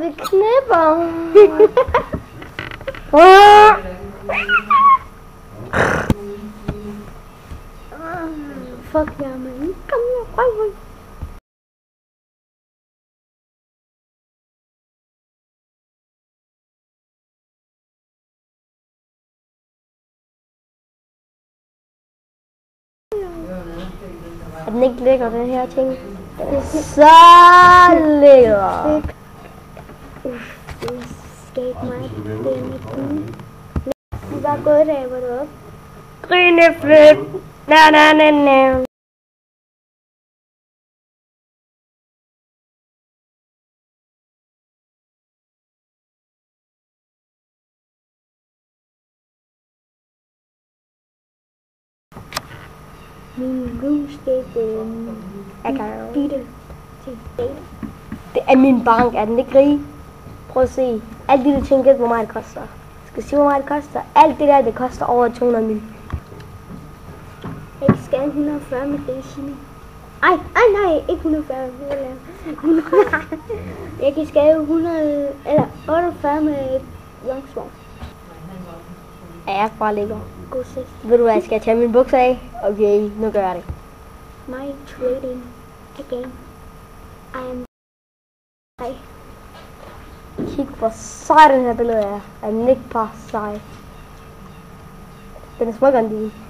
Vi knipper. Fuck ja, man. Kom nu, røv. Er den ikke lækker, den her ting? Den er så lækker. Det skal ikke mig. Det er mit gode. Vi var gået der, hvor du er oppe. Gryneflip. Na na na na. Min RuneScape account. Det er min bank, er den ikke rig? Prøv at se. Alt det, du tænker, hvor meget det koster. Skal se, hvor meget det koster. Alt det der, det koster over 200 mil. Jeg kan skade 140 med det. Nej, ikke 140. Jeg kan skade 48 med longsword. Ja, jeg bare ligger. God sex. Ved du hvad, skal jeg tage mine bukser af? Okay, nu gør jeg det. My trading again. I am... Hej. Kig hvor sej den her billede er. Er den ikke bare sej? Den er smukkere end din.